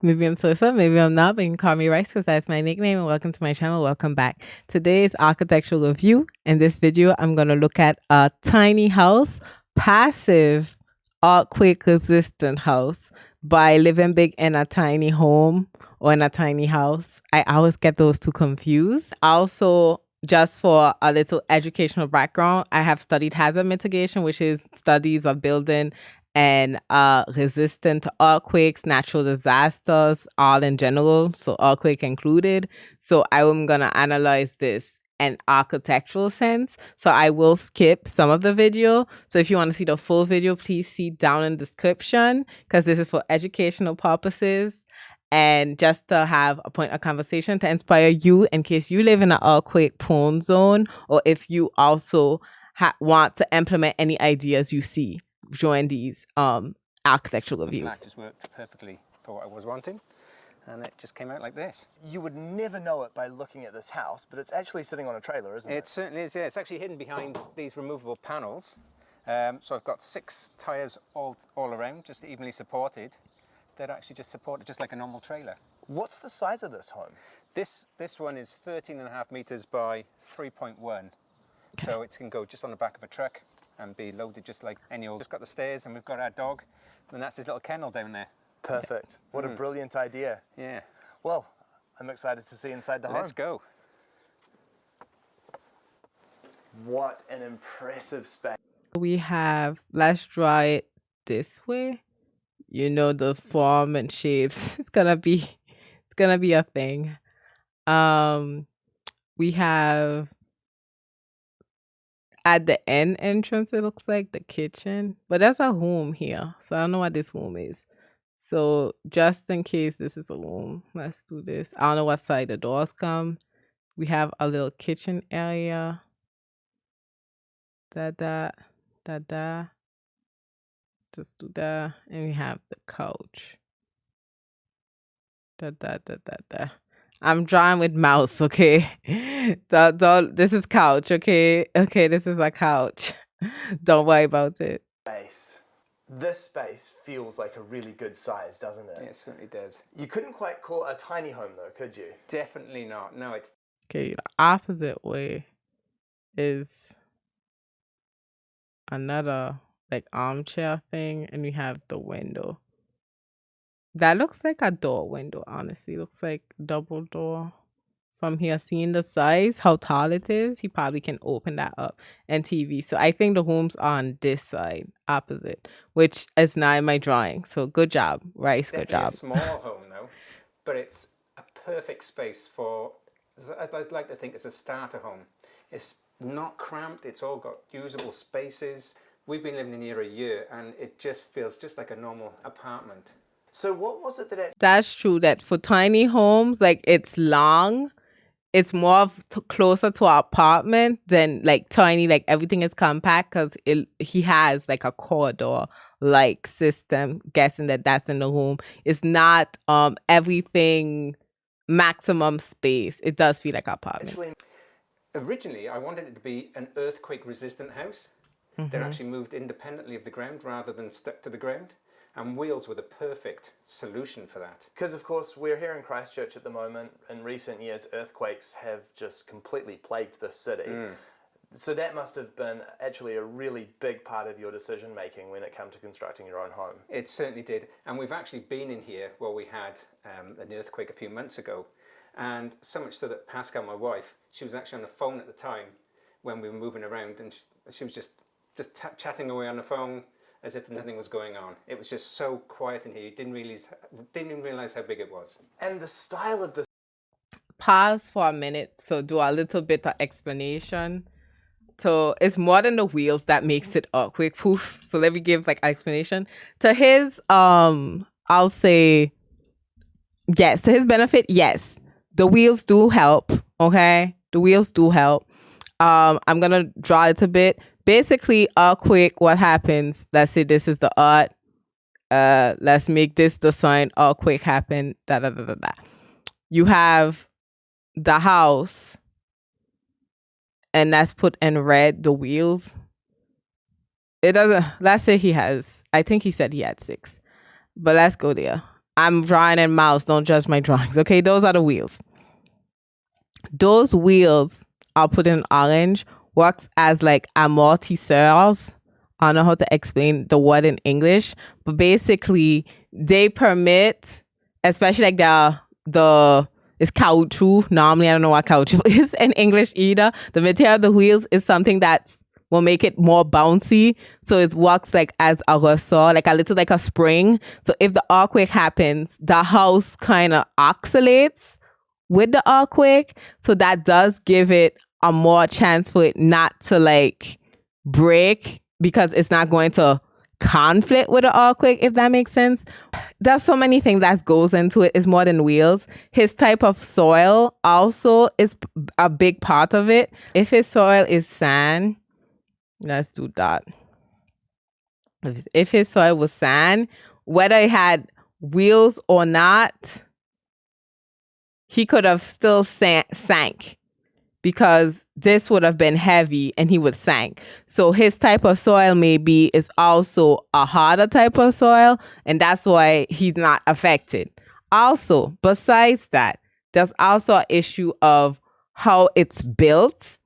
Maybe I'm Salissa, maybe I'm not, but you can call me Rice because that's my nickname. And welcome to my channel. Welcome back. Today's architectural review. In this video, I'm going to look at a tiny house, passive, earthquake resistant house by living big in a tiny home or in a tiny house. I always get those two confused. Also, just for a little educational background, I have studied hazard mitigation, which is studies of building and resistant to earthquakes, natural disasters, all in general, so earthquake included. So I'm gonna analyze this in architectural sense. So I will skip some of the video. So if you want to see the full video, please see down in the description because this is for educational purposes and just to have a point of conversation to inspire you in case you live in an earthquake prone zone or if you also want to implement any ideas you see during these architectural reviews. That just worked perfectly for what I was wanting, and it just came out like this. You would never know it by looking at this house, but it's actually sitting on a trailer, isn't it? It certainly is, yeah. It's actually hidden behind these removable panels. So I've got 6 tyres all around, just evenly supported. They're actually just supported just like a normal trailer. What's the size of this home? This one is 13.5 metres by 3.1. Okay. So it can go just on the back of a truck and be loaded just like any old. Just got the stairs and we've got our dog, and that's his little kennel down there. Perfect. What a brilliant idea. Yeah. Well, I'm excited to see inside the home. Let's go. What an impressive space. We have, let's draw it this way. You know, the form and shapes. It's gonna be a thing. We have at the end entrance, it looks like the kitchen, but there's a room here, so I don't know what this room is. So just in case this is a room, let's do this. I don't know what side the doors come. We have a little kitchen area. Da. Just do that, and we have the couch. Da. I'm drawing with mouse, okay? This is couch, okay? Okay, this is a couch. Don't worry about it. This space feels like a really good size, doesn't it? It certainly does. You couldn't quite call it a tiny home though, could you? Definitely not. No, it's... Okay, the opposite way is another like armchair thing, and we have the window. That looks like a door window, honestly. Looks like double door. From here, seeing the size, how tall it is, he probably can open that up and TV. So I think the rooms are on this side, opposite, which is not in my drawing. So good job, Rice, good job. It's a small home though, but it's a perfect space for, as I'd like to think, it's a starter home. It's not cramped, it's all got usable spaces. We've been living in here a year and it just feels just like a normal apartment. So what was it that... That's true, that for tiny homes, like it's long, it's more closer to our apartment than like tiny, like everything is compact because he has like a corridor like system, guessing that that's in the room. It's not everything maximum space. It does feel like an apartment. Actually, originally, I wanted it to be an earthquake resistant house. They're actually moved independently of the ground rather than stuck to the ground. And wheels were the perfect solution for that. Because of course we're here in Christchurch at the moment. In recent years, earthquakes have just completely plagued this city. So that must have been actually a really big part of your decision making when it came to constructing your own home. It certainly did. And we've actually been in here where we had an earthquake a few months ago. And so much so that Pascal, my wife, she was actually on the phone at the time when we were moving around, and she was just chatting away on the phone as if nothing was going on. It was just so quiet in here. You didn't even realize how big it was. And the style of this... Pause for a minute, so do a little bit of explanation. So it's more than the wheels that makes it earthquake proof. So let me give like explanation. To his I'll say yes, to his benefit, yes. The wheels do help, okay? The wheels do help. I'm gonna draw it a bit. Basically, earthquake, what happens? Let's say this is the art. Let's make this the sign. Earthquake happen. You have the house, and that's put in red, the wheels. It doesn't, let's say he has, I think he said he had 6. But let's go there. I'm drawing in mouse. Don't judge my drawings. Okay, those are the wheels. Those wheels, I'll put in orange, works as like amortisseurs. I don't know how to explain the word in English, but basically they permit, especially like it's caoutchouc. Normally, I don't know what caoutchouc is in English either. The material of the wheels is something that will make it more bouncy. So it works like as a ressort, like a little like a spring. So if the earthquake happens, the house kind of oscillates with the earthquake. So that does give it a more chance for it not to like break, because it's not going to conflict with the earthquake, if that makes sense. There's so many things that goes into it. It's more than wheels. His type of soil also is a big part of it. If his soil is sand, let's do that. If his soil was sand, whether it had wheels or not, he could have still sank, because this would have been heavy and he would sank. So his type of soil maybe is also a harder type of soil, and that's why he's not affected. Also, besides that, there's also an issue of how it's built.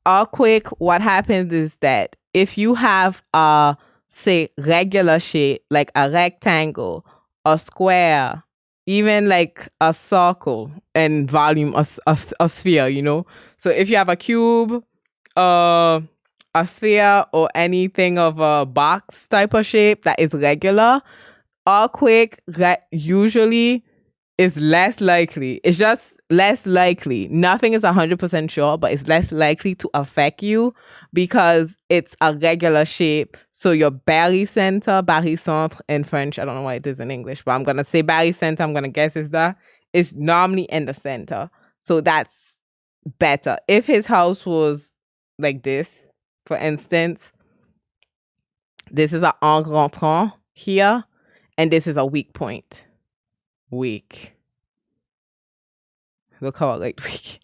Earthquake, what happens is that if you have a, say, regular shape, like a rectangle, a square, even like a circle and volume, a sphere, you know? So if you have a cube, a sphere, or anything of a box type of shape that is regular, earthquake usually is less likely. It's just less likely. Nothing is 100% sure, but it's less likely to affect you because it's a regular shape. So your barycentre in French, I don't know what it is in English, but I'm going to say barycentre, I'm going to guess is normally in the center. So that's better. If his house was like this, for instance, this is an rentrant here, and this is a weak point. Weak. Look how I like weak.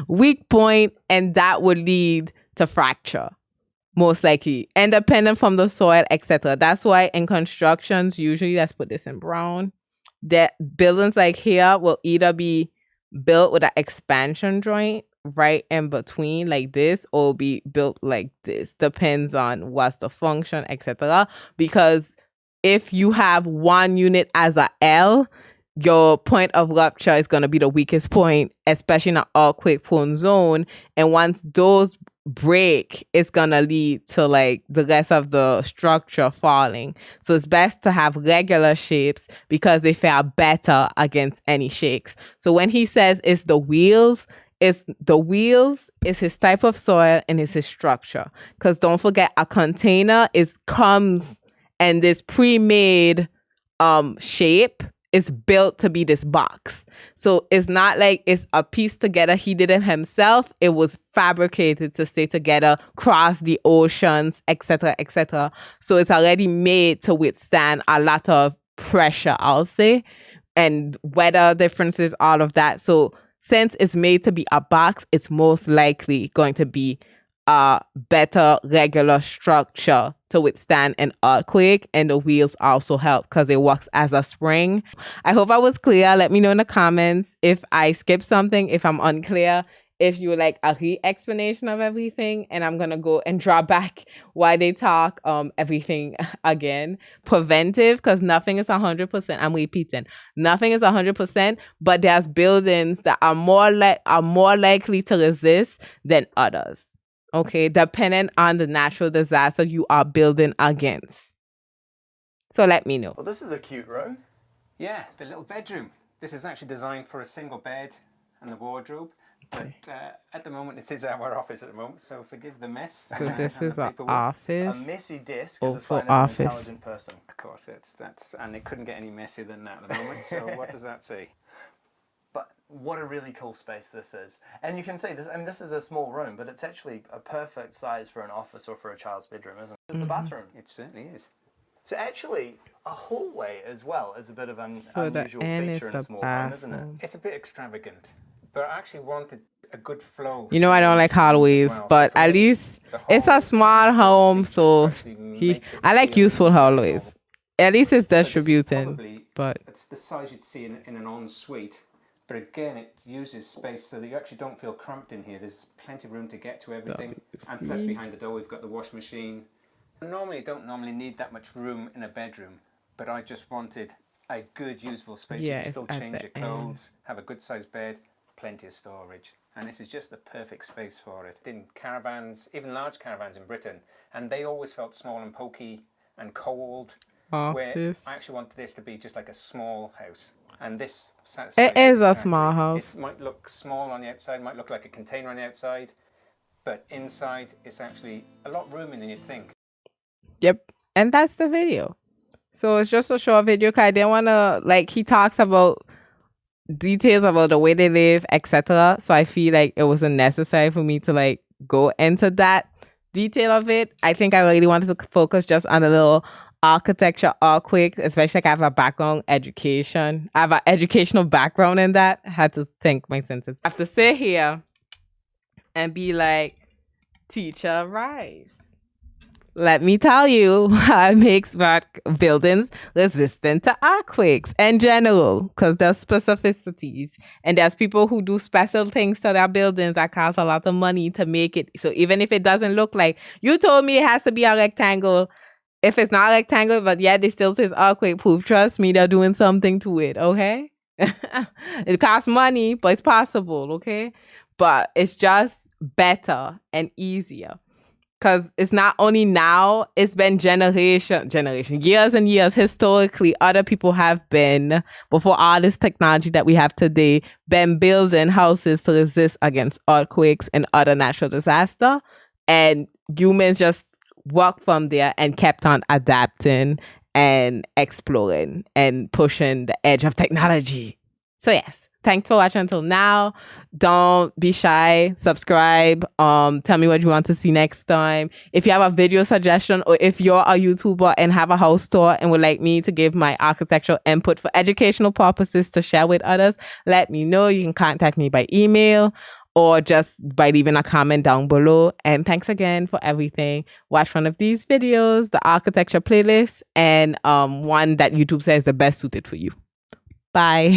Weak point, and that would lead to fracture, most likely, independent from the soil, etc. That's why in constructions, usually, let's put this in brown, that buildings like here will either be built with an expansion joint right in between like this, or be built like this. Depends on what's the function, etc. Because if you have one unit as a L, your point of rupture is going to be the weakest point, especially in an earthquake prone zone. And once those break, it's going to lead to like the rest of the structure falling. So it's best to have regular shapes because they fare better against any shakes. So when he says it's the wheels, is his type of soil and it's his structure. Because don't forget, a container comes and this pre-made shape is built to be this box. So it's not like it's a piece together. He did it himself. It was fabricated to stay together, cross the oceans, etc., etc. So it's already made to withstand a lot of pressure, I'll say, and weather differences, all of that. So since it's made to be a box, it's most likely going to be a better regular structure to withstand an earthquake, and the wheels also help because it works as a spring. I hope I was clear. Let me know in the comments if I skipped something, if I'm unclear, if you would like a re-explanation of everything, and I'm gonna go and draw back why they talk everything again. Preventive, because nothing is 100%. I'm repeating, nothing is 100%, but there's buildings that are more likely to resist than others. Okay, depending on the natural disaster you are building against. So let me know. Well, this is a cute room. Yeah, the little bedroom. This is actually designed for a single bed and the wardrobe. But at the moment, it is our office at the moment, so forgive the mess. So this is an office. A messy desk is a sign of an intelligent person. Of course, and it couldn't get any messier than that at the moment, so what does that say? But what a really cool space this is. And you can see this, I mean, this is a small room, but it's actually a perfect size for an office or for a child's bedroom, isn't it? It's the bathroom. It certainly is. So actually, a hallway as well is a bit of an unusual feature in a small home, isn't it? It's a bit extravagant, but I actually wanted a good flow. You know, I don't like hallways, but at least it's a small home, so I like useful hallways. At least it's distributing. but it's the size you'd see in an ensuite. But again, it uses space so that you actually don't feel cramped in here. There's plenty of room to get to everything. And plus behind the door, we've got the wash machine. I don't normally need that much room in a bedroom, but I just wanted a good usable space. You can still change your clothes, have a good sized bed, plenty of storage. And this is just the perfect space for it. In caravans, even large caravans in Britain, and they always felt small and pokey and cold. Where I actually wanted this to be just like a small house. And this satisfies it is a small house. It might look small on the outside, might look like a container on the outside, but inside it's actually a lot roomier than you'd think. Yep. And that's the video. So it's just a short video because I didn't want to, like, he talks about details about the way they live, etc. So I feel like it wasn't necessary for me to, like, go into that detail of it. I think I really wanted to focus just on a little architecture earthquake, especially like I have a background education. I have an educational background in that. I had to think my senses. I have to sit here and be like, teacher Rice, let me tell you how it makes buildings resistant to earthquakes in general, because there's specificities and there's people who do special things to their buildings that cost a lot of money to make it. So even if it doesn't look like, you told me it has to be a rectangle, if it's not a rectangle, but yeah, they still says earthquake proof, trust me, they're doing something to it, okay? It costs money, but it's possible, okay? But it's just better and easier. Because it's not only now, it's been years and years. Historically, other people have been, before all this technology that we have today, been building houses to resist against earthquakes and other natural disaster. And humans just walked from there and kept on adapting and exploring and pushing the edge of technology. So yes. Thanks for watching until now. Don't be shy. Subscribe. Tell me what you want to see next time. If you have a video suggestion, or if you're a YouTuber and have a house tour and would like me to give my architectural input for educational purposes to share with others, let me know. You can contact me by email or just by leaving a comment down below. And thanks again for everything. Watch one of these videos, the architecture playlist, and one that YouTube says the best suited for you. Bye.